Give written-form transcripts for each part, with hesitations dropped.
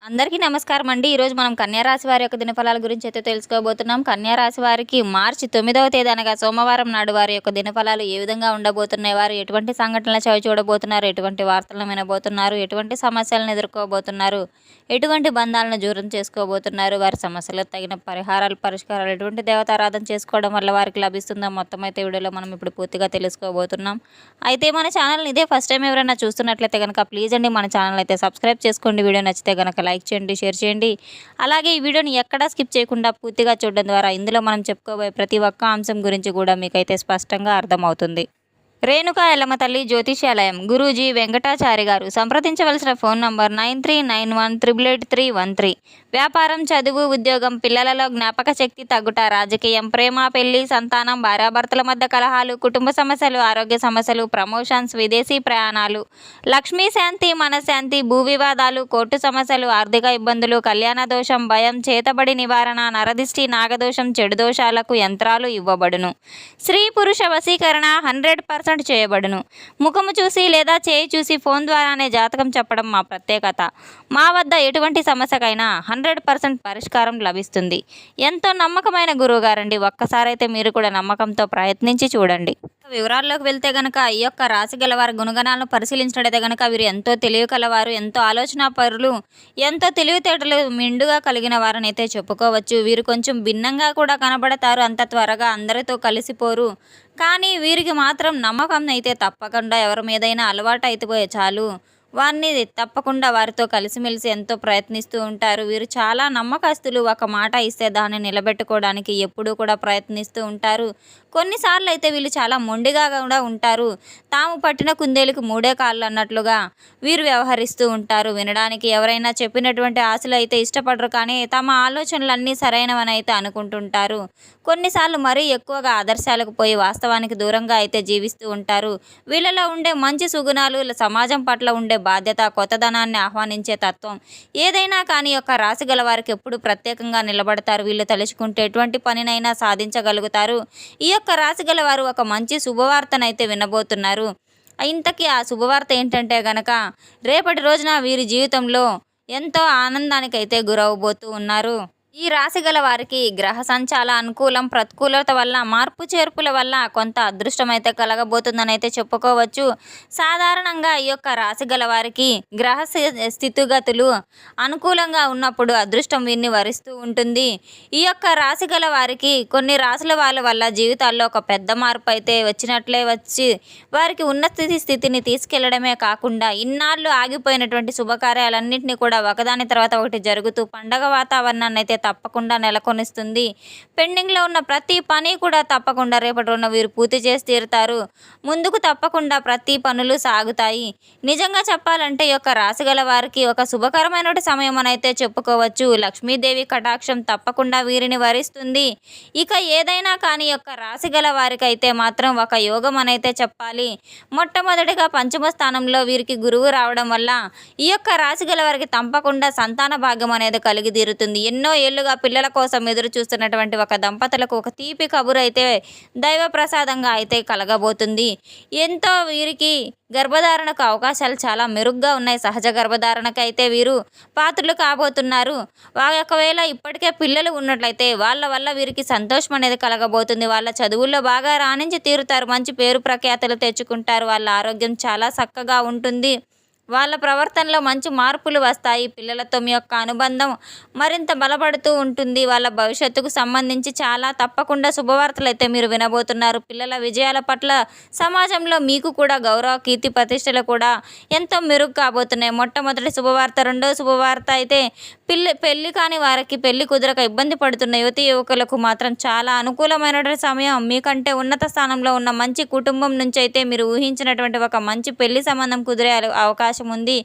అందరికీ నమస్కారం అండి. ఈరోజు మనం కన్యా రాశి వారి యొక్క దినఫలాల గురించి అయితే తెలుసుకోబోతున్నాం. కన్యా రాశి వారికి మార్చి 9వ తేదీ అనగా సోమవారం నాడు వారి యొక్క దినఫలాలు ఏ విధంగా ఉండబోతున్నాయి, వారు ఎటువంటి సంఘటనలు చవి చూడబోతున్నారు, ఎటువంటి వార్తలను వినబోతున్నారు, ఎటువంటి సమస్యలను ఎదుర్కోబోతున్నారు, ఎటువంటి బంధాలను దూరం చేసుకోబోతున్నారు, వారి సమస్యలకు తగిన పరిష్కారాలు ఎటువంటి దేవతారాధన చేసుకోవడం వల్ల వారికి లభిస్తుందో మొత్తం అయితే వీడియోలో మనం ఇప్పుడు పూర్తిగా తెలుసుకోబోతున్నాం. అయితే మన ఛానల్ని ఇదే ఫస్ట్ టైం ఎవరైనా చూస్తున్నట్లయితే కనుక ప్లీజ్ అండి మన ఛానల్ అయితే సబ్స్క్రైబ్ చేసుకోండి. వీడియో నచ్చితే కనుక లైక్ చేయండి, షేర్ చేయండి. అలాగే ఈ వీడియోని ఎక్కడా స్కిప్ చేయకుండా పూర్తిగా చూడడం ద్వారా ఇందులో మనం చెప్పుకోబోయే ప్రతి ఒక్క అంశం గురించి కూడా మీకైతే స్పష్టంగా అర్థమవుతుంది. రేణుకా ఎల్లమ్మ తల్లి జ్యోతిష్యాలయం గురూజీ వెంకటాచారి గారు. సంప్రదించవలసిన ఫోన్ నంబర్ 9391888313. వ్యాపారం, చదువు, ఉద్యోగం, పిల్లలలో జ్ఞాపక శక్తి తగ్గుట, రాజకీయం, ప్రేమ, పెళ్లి, సంతానం, భార్యాభర్తల మధ్య కలహాలు, కుటుంబ సమస్యలు, ఆరోగ్య సమస్యలు, ప్రమోషన్స్, విదేశీ ప్రయాణాలు, లక్ష్మీ శాంతి, మనశ్శాంతి, భూ వివాదాలు, కోర్టు సమస్యలు, ఆర్థిక ఇబ్బందులు, కళ్యాణ దోషం, భయం, చేతబడి నివారణ, నరదిష్టి, నాగదోషం, చెడు దోషాలకు యంత్రాలు ఇవ్వబడును. స్త్రీ పురుష వశీకరణ 100% చేయబడును. ముఖము చూసి లేదా చేయి చూసి ఫోన్ ద్వారానే జాతకం చెప్పడం మా ప్రత్యేకత. మా వద్ద ఎటువంటి సమస్యకైనా 100% పరిష్కారం లభిస్తుంది. ఎంతో నమ్మకమైన గురువుగారండి. ఒక్కసారైతే మీరు కూడా నమ్మకంతో ప్రయత్నించి చూడండి. వివరాల్లోకి వెళ్తే గనక ఈ యొక్క రాశి గలవారి గుణగణాలను పరిశీలించినట్టయితే గనక వీరు ఎంతో తెలివి కలవారు, ఎంతో ఆలోచన పరులు, ఎంతో తెలివితేటలు మెండుగా కలిగిన వారని అయితే చెప్పుకోవచ్చు. వీరు కొంచెం భిన్నంగా కూడా కనబడతారు, అంత త్వరగా అందరితో కలిసిపోరు. కానీ వీరికి మాత్రం నమ్మకం అయితే తప్పకుండా ఎవరి మీదైనా అలవాటు అయిపోయే చాలు వారిని తప్పకుండా వారితో కలిసిమెలిసి ఎంతో ప్రయత్నిస్తూ ఉంటారు. వీరు చాలా నమ్మకస్తులు. ఒక మాట ఇస్తే దాన్ని నిలబెట్టుకోవడానికి ఎప్పుడూ కూడా ప్రయత్నిస్తూ ఉంటారు. కొన్నిసార్లు అయితే వీళ్ళు చాలా మొండిగా కూడా ఉంటారు. తాము పట్టిన కుందేలుకు మూడే కాళ్ళు అన్నట్లుగా వీరు వ్యవహరిస్తూ ఉంటారు. వినడానికి ఎవరైనా చెప్పినటువంటి ఆశలు అయితే ఇష్టపడరు, కానీ తమ ఆలోచనలన్నీ సరైనవని అయితే అనుకుంటుంటారు. కొన్నిసార్లు మరీ ఎక్కువగా ఆదర్శాలకు పోయి వాస్తవానికి దూరంగా అయితే జీవిస్తూ ఉంటారు. వీళ్ళలో ఉండే మంచి సుగుణాలు, సమాజం పట్ల ఉండే బాధ్యత, కొత్తదనాన్ని ఆహ్వానించే తత్వం, ఏదైనా కానీ యొక్క రాశి గల వారికి ఎప్పుడు ప్రత్యేకంగా నిలబడతారు. వీళ్ళు తలుచుకుంటే ఎటువంటి పనినైనా సాధించగలుగుతారు. ఈ యొక్క రాశి గల వారు ఒక మంచి శుభవార్తనైతే వినబోతున్నారు. ఇంతకీ ఆ శుభవార్త ఏంటంటే గనక రేపటి రోజున వీరి జీవితంలో ఎంతో ఆనందానికైతే గురవబోతూ ఉన్నారు. ఈ రాశి గల వారికి గ్రహ సంచాల అనుకూలం, ప్రతికూలత వల్ల, మార్పు చేర్పుల వల్ల కొంత అదృష్టం అయితే కలగబోతుందని అయితే చెప్పుకోవచ్చు. సాధారణంగా ఈ యొక్క రాశి గల వారికి గ్రహ స్థితిగతులు అనుకూలంగా ఉన్నప్పుడు అదృష్టం వీరిని వరిస్తూ ఉంటుంది. ఈ యొక్క రాశి గల వారికి కొన్ని రాశుల వాళ్ళ వల్ల జీవితాల్లో ఒక పెద్ద మార్పు అయితే వచ్చినట్లే వచ్చి వారికి ఉన్నత స్థితిని తీసుకెళ్లడమే కాకుండా ఇన్నాళ్ళు ఆగిపోయినటువంటి శుభకార్యాలన్నింటినీ కూడా ఒకదాని తర్వాత ఒకటి జరుగుతూ పండగ వాతావరణాన్ని అయితే తప్పకుండా నెలకొనిస్తుంది. పెండింగ్లో ఉన్న ప్రతి పని కూడా తప్పకుండా రేపటి రోజున వీరు పూర్తి చేసి తీరుతారు. ముందుకు తప్పకుండా ప్రతి పనులు సాగుతాయి. నిజంగా చెప్పాలంటే ఈ యొక్క రాశి గల వారికి ఒక శుభకరమైన సమయం అని అయితే చెప్పుకోవచ్చు. లక్ష్మీదేవి కటాక్షం తప్పకుండా వీరిని వరిస్తుంది. ఇక ఏదైనా కానీ యొక్క రాశి గల వారికి అయితే మాత్రం ఒక యోగం అనైతే చెప్పాలి. మొట్టమొదటిగా పంచమ స్థానంలో వీరికి గురువు రావడం వల్ల ఈ యొక్క రాశి గల వారికి తప్పకుండా సంతాన భాగ్యం అనేది కలిగి తీరుతుంది. ఎన్నో ఏళ్లుగా పిల్లల కోసం ఎదురు చూస్తున్నటువంటి ఒక దంపతులకు ఒక తీపి కబురు అయితే దైవ ప్రసాదంగా అయితే కలగబోతుంది. ఎంతో వీరికి గర్భధారణకు అవకాశాలు చాలా మెరుగ్గా ఉన్నాయి. సహజ గర్భధారణకు అయితే వీరు పాత్రలు కాబోతున్నారు. ఒకవేళ ఇప్పటికే పిల్లలు ఉన్నట్లయితే వాళ్ళ వల్ల వీరికి సంతోషం అనేది కలగబోతుంది. వాళ్ళ చదువుల్లో బాగా రాణించి తీరుతారు, మంచి పేరు ప్రఖ్యాతలు తెచ్చుకుంటారు. వాళ్ళ ఆరోగ్యం చాలా చక్కగా ఉంటుంది. వాళ్ళ ప్రవర్తనలో మంచి మార్పులు వస్తాయి. పిల్లలతో మీ యొక్క అనుబంధం మరింత బలపడుతూ ఉంటుంది. వాళ్ళ భవిష్యత్తుకు సంబంధించి చాలా తప్పకుండా శుభవార్తలు అయితే మీరు వినబోతున్నారు. పిల్లల విజయాల పట్ల సమాజంలో మీకు కూడా గౌరవ, కీర్తి ప్రతిష్టలు కూడా ఎంతో మెరుగు కాబోతున్నాయి. మొట్టమొదటి శుభవార్త. రెండో శుభవార్త అయితే పెళ్లి కాని వారికి పెళ్లి కుదరక ఇబ్బంది పడుతున్న యువతి యువకులకు మాత్రం చాలా అనుకూలమైనటువంటి సమయం. మీకంటే ఉన్నత స్థానంలో ఉన్న మంచి కుటుంబం నుంచి అయితే మీరు ఊహించినటువంటి ఒక మంచి పెళ్లి సంబంధం కుదిరే అవకాశం ఉంది.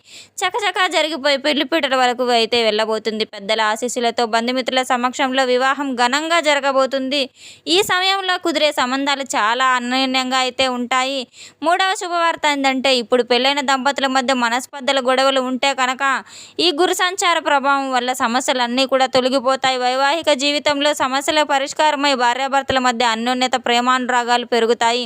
చకచకా జరిగిపోయి పెళ్లిపీటల వరకు అయితే వెళ్ళబోతుంది. పెద్దల ఆశీస్సులతో బంధుమిత్రుల సమక్షంలో వివాహం ఘనంగా జరగబోతుంది. ఈ సమయంలో కుదిరే సంబంధాలు చాలా అన్యోన్యంగా అయితే ఉంటాయి. మూడవ శుభవార్త ఏంటంటే ఇప్పుడు పెళ్ళైన దంపతుల మధ్య మనస్పర్ధల గొడవలు ఉంటే కనుక ఈ గురు సంచార ప్రభావం వల్ల సమస్యలన్నీ కూడా తొలగిపోతాయి. వైవాహిక జీవితంలో సమస్యల పరిష్కారమై భార్యాభర్తల మధ్య అన్యోన్యత, ప్రేమానురాగాలు పెరుగుతాయి.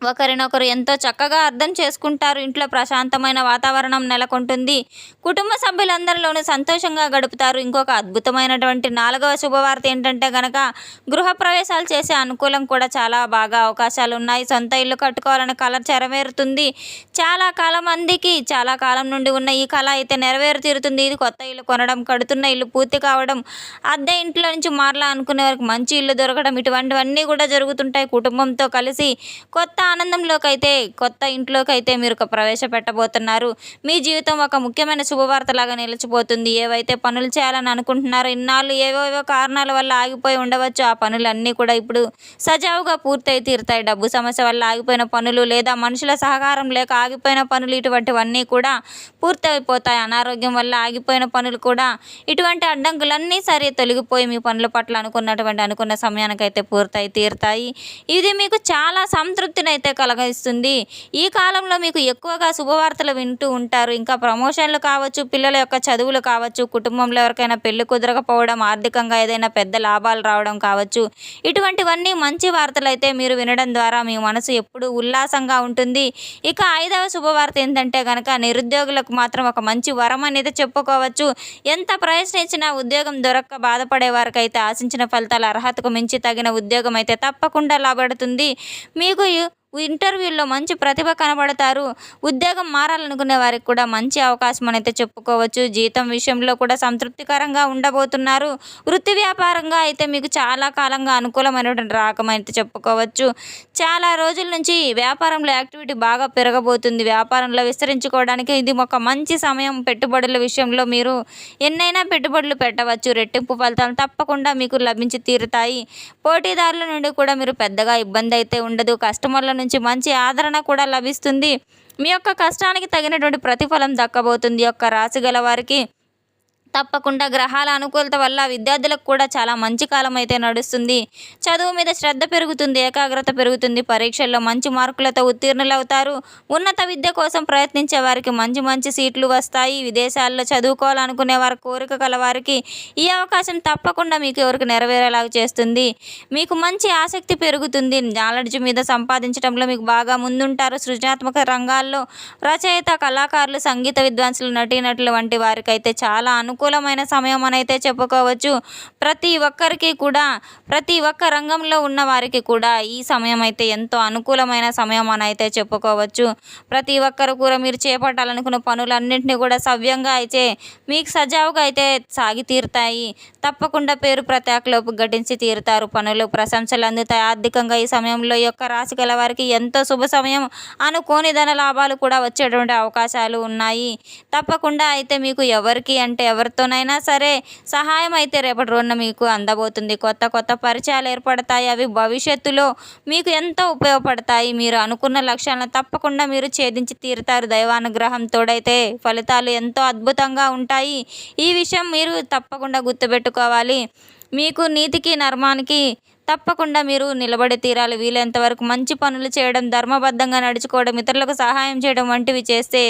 ఒకరినొకరు ఎంతో చక్కగా అర్థం చేసుకుంటారు. ఇంట్లో ప్రశాంతమైన వాతావరణం నెలకొంటుంది. కుటుంబ సభ్యులందరిలోనూ సంతోషంగా గడుపుతారు. ఇంకొక అద్భుతమైనటువంటి 4వ శుభవార్త ఏంటంటే గనక గృహప్రవేశాలు చేసే అనుకూలం కూడా చాలా బాగా అవకాశాలు ఉన్నాయి. సొంత ఇల్లు కట్టుకోవాలనే కల నెరవేరుతుంది. చాలా కాలం మందికి చాలా కాలం నుండి ఉన్న ఈ కళ అయితే నెరవేరుతీరుతుంది. ఇది కొత్త ఇల్లు కొనడం, కడుతున్న ఇల్లు పూర్తి కావడం, అద్దె ఇంట్లో నుంచి మారలా అనుకునే వారికి మంచి ఇల్లు దొరకడం, ఇటువంటివన్నీ కూడా జరుగుతుంటాయి. కుటుంబంతో కలిసి కొత్త ఆనందంలోకైతే కొత్త ఇంట్లోకైతే మీరు ప్రవేశపెట్టబోతున్నారు. మీ జీవితం ఒక ముఖ్యమైన శుభవార్తలాగా నిలిచిపోతుంది. ఏవైతే పనులు చేయాలని అనుకుంటున్నారో ఇన్నాళ్ళు ఏవేవో కారణాల వల్ల ఆగిపోయి ఉండవచ్చు. ఆ పనులన్నీ కూడా ఇప్పుడు సజావుగా పూర్తయి తీరుతాయి. డబ్బు సమస్య వల్ల ఆగిపోయిన పనులు లేదా మనుషుల సహకారం లేక ఆగిపోయిన పనులు ఇటువంటివన్నీ కూడా పూర్తయిపోతాయి. అనారోగ్యం వల్ల ఆగిపోయిన పనులు కూడా ఇటువంటి అడ్డంకులన్నీ సరే తొలగిపోయి మీ పనుల పట్ల అనుకున్న సమయానికైతే పూర్తయి తీరుతాయి. ఇది మీకు చాలా సంతృప్తినైతే కలిగిస్తుంది. ఈ కాలంలో మీకు ఎక్కువగా శుభవార్తలు వింటూ ఉంటారు. ఇంకా ప్రమోషన్లు కావచ్చు, పిల్లల యొక్క చదువులు కావచ్చు, కుటుంబంలో ఎవరికైనా పెళ్లి కుదరకపోవడం, ఆర్థికంగా ఏదైనా పెద్ద లాభాలు రావడం కావచ్చు, ఇటువంటివన్నీ మంచి వార్తలు అయితే మీరు వినడం ద్వారా మీ మనసు ఎప్పుడూ ఉల్లాసంగా ఉంటుంది. ఇక 5వ శుభవార్త ఏంటంటే కనుక నిరుద్యోగులకు మాత్రం ఒక మంచి వరం అనేది చెప్పుకోవచ్చు. ఎంత ప్రయత్నించినా ఉద్యోగం దొరక్క బాధపడే వారికైతే ఆశించిన ఫలితాలు అర్హతకు మించి తగిన ఉద్యోగం అయితే తప్పకుండా లాభపడుతుంది. మీకు ఇంటర్వ్యూల్లో మంచి ప్రతిభ కనబడతారు. ఉద్యోగం మారాలనుకునే వారికి కూడా మంచి అవకాశం అయితే చెప్పుకోవచ్చు. జీతం విషయంలో కూడా సంతృప్తికరంగా ఉండబోతున్నారు. వృత్తి వ్యాపారంగా అయితే మీకు చాలా కాలంగా అనుకూలమైనటువంటి రాకం అయితే చెప్పుకోవచ్చు. చాలా రోజుల నుంచి వ్యాపారంలో యాక్టివిటీ బాగా పెరగబోతుంది. వ్యాపారంలో విస్తరించుకోవడానికి ఇది ఒక మంచి సమయం. పెట్టుబడుల విషయంలో మీరు ఎన్నైనా పెట్టుబడులు పెట్టవచ్చు. రెట్టింపు ఫలితాలు తప్పకుండా మీకు లభించి తీరుతాయి. పోటీదారుల నుండి కూడా మీరు పెద్దగా ఇబ్బంది అయితే ఉండదు. కస్టమర్ల నుంచి మంచి ఆదరణ కూడా లభిస్తుంది. మీ యొక్క కష్టానికి తగినటువంటి ప్రతిఫలం దక్కబోతుంది. యొక్క రాశి గల వారికి తప్పకుండా గ్రహాల అనుకూలత వల్ల విద్యార్థులకు కూడా చాలా మంచి కాలం అయితే నడుస్తుంది. చదువు మీద శ్రద్ధ పెరుగుతుంది, ఏకాగ్రత పెరుగుతుంది. పరీక్షల్లో మంచి మార్కులతో ఉత్తీర్ణులవుతారు. ఉన్నత విద్య కోసం ప్రయత్నించే వారికి మంచి సీట్లు వస్తాయి. విదేశాల్లో చదువుకోవాలనుకునే వారి కోరిక కల వారికి ఈ అవకాశం తప్పకుండా మీకు ఎవరికి నెరవేరేలాగా చేస్తుంది. మీకు మంచి ఆసక్తి పెరుగుతుంది. నాలెడ్జ్ మీద సంపాదించడంలో మీకు బాగా ముందుంటారు. సృజనాత్మక రంగాల్లో రచయిత, కళాకారులు, సంగీత విద్వాంసులు, నటీనటులు వంటి వారికైతే చాలా అనుకూలమైన సమయం అని అయితే చెప్పుకోవచ్చు. ప్రతి ఒక్క రంగంలో ఉన్న వారికి కూడా ఈ సమయం అయితే ఎంతో అనుకూలమైన సమయం అని అయితే చెప్పుకోవచ్చు. ప్రతి ఒక్కరు కూడా మీరు చేపట్టాలనుకున్న పనులన్నింటినీ కూడా సవ్యంగా అయితే మీకు సజావుగా అయితే సాగి తీరుతాయి. తప్పకుండా పేరు ప్రత్యేకలోపు గడించి తీరుతారు. పనులు ప్రశంసలు అందుతాయి. ఆర్థికంగా ఈ సమయంలో ఈ యొక్క రాశి గల వారికి ఎంతో శుభ సమయం. అనుకోని ధన లాభాలు కూడా వచ్చేటువంటి అవకాశాలు ఉన్నాయి. తప్పకుండా అయితే మీకు ఎవరితోనైనా సరే సహాయం అయితే రేపటి రోజున మీకు అందబోతుంది. కొత్త పరిచయాలు ఏర్పడతాయి. అవి భవిష్యత్తులో మీకు ఎంతో ఉపయోగపడతాయి. మీరు అనుకున్న లక్ష్యాలను తప్పకుండా మీరు ఛేదించి తీరుతారు. దైవానుగ్రహం తోడైతే ఫలితాలు ఎంతో అద్భుతంగా ఉంటాయి. ఈ విషయం మీరు తప్పకుండా గుర్తుపెట్టుకోవాలి. మీకు నీతికి, ధర్మానికి తప్పకుండా మీరు నిలబడి తీరాలి. వీలైనంత వరకు మంచి పనులు చేయడం, ధర్మబద్ధంగా నడుచుకోవడం, ఇతరులకు సహాయం చేయడం వంటివి చేస్తే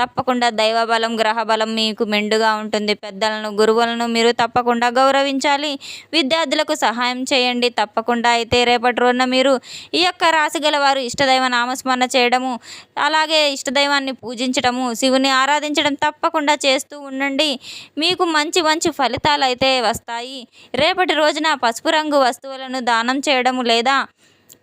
తప్పకుండా దైవబలం, గ్రహబలం మీకు మెండుగా ఉంటుంది. పెద్దలను, గురువులను మీరు తప్పకుండా గౌరవించాలి. విద్యార్థులకు సహాయం చేయండి. తప్పకుండా అయితే రేపటి రోజున మీరు ఈ యొక్క రాశి గల వారు ఇష్టదైవ నామస్మరణ చేయడము, అలాగే ఇష్టదైవాన్ని పూజించడము, శివుని ఆరాధించడం తప్పకుండా చేస్తూ ఉండండి. మీకు మంచి ఫలితాలు అయితే వస్తాయి. రేపటి రోజున పసుపు రంగు వస్తువులను దానం చేయడము లేదా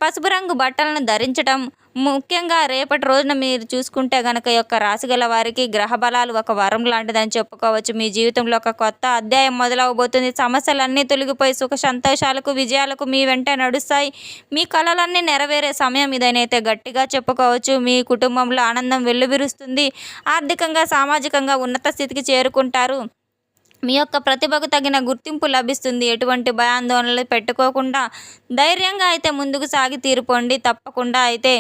పసుపు రంగు బట్టలను ధరించడం ముఖ్యంగా రేపటి రోజున మీరు చూసుకుంటే గనక యొక్క రాశి గల వారికి గ్రహ బలాలు ఒక వరం లాంటిదని చెప్పుకోవచ్చు. మీ జీవితంలో ఒక కొత్త అధ్యాయం మొదలవబోతుంది. సమస్యలన్నీ తొలగిపోయి సుఖ సంతోషాలకు, విజయాలకు మీ వెంట నడుస్తాయి. మీ కలలన్నీ నెరవేరే సమయం ఇదనైతే గట్టిగా చెప్పుకోవచ్చు. మీ కుటుంబంలో ఆనందం వెల్లువిరుస్తుంది. ఆర్థికంగా, సామాజికంగా ఉన్నత స్థితికి చేరుకుంటారు. మీ యొక్క ప్రతిభకు తగిన గుర్తింపు లభిస్తుంది. ఎటువంటి భయాందోళనలు పెట్టుకోకుండా ధైర్యంగా అయితే ముందుకు సాగి తీరుకోండి. తప్పకుండా అయితే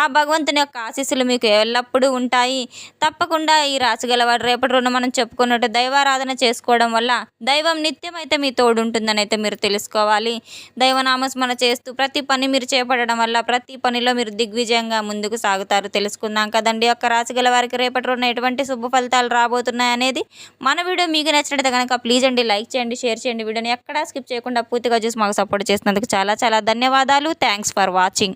ఆ భగవంతుని యొక్క ఆశీస్సులు మీకు ఎల్లప్పుడూ ఉంటాయి. తప్పకుండా ఈ రాశి గలవారు రేపటి రోజున మనం చెప్పుకున్నట్టు దైవారాధన చేసుకోవడం వల్ల దైవం నిత్యం అయితే మీ తోడు ఉంటుందని అయితే మీరు తెలుసుకోవాలి. దైవనామస్మరణ చేస్తూ ప్రతి పని మీరు చేపట్టడం వల్ల ప్రతి పనిలో మీరు దిగ్విజయంగా ముందుకు సాగుతారు. తెలుసుకుందాం కదండి యొక్క రాశి గల వారికి రేపటి రోజున ఎటువంటి శుభ ఫలితాలు రాబోతున్నాయి అనేది. మన వీడియో మీకు నచ్చినట్లయితే కనుక ప్లీజ్ అండి లైక్ చేయండి, షేర్ చేయండి. వీడియోని ఎక్కడా స్కిప్ చేయకుండా పూర్తిగా చూసి మాకు సపోర్ట్ చేసినందుకు చాలా ధన్యవాదాలు. Thanks for watching.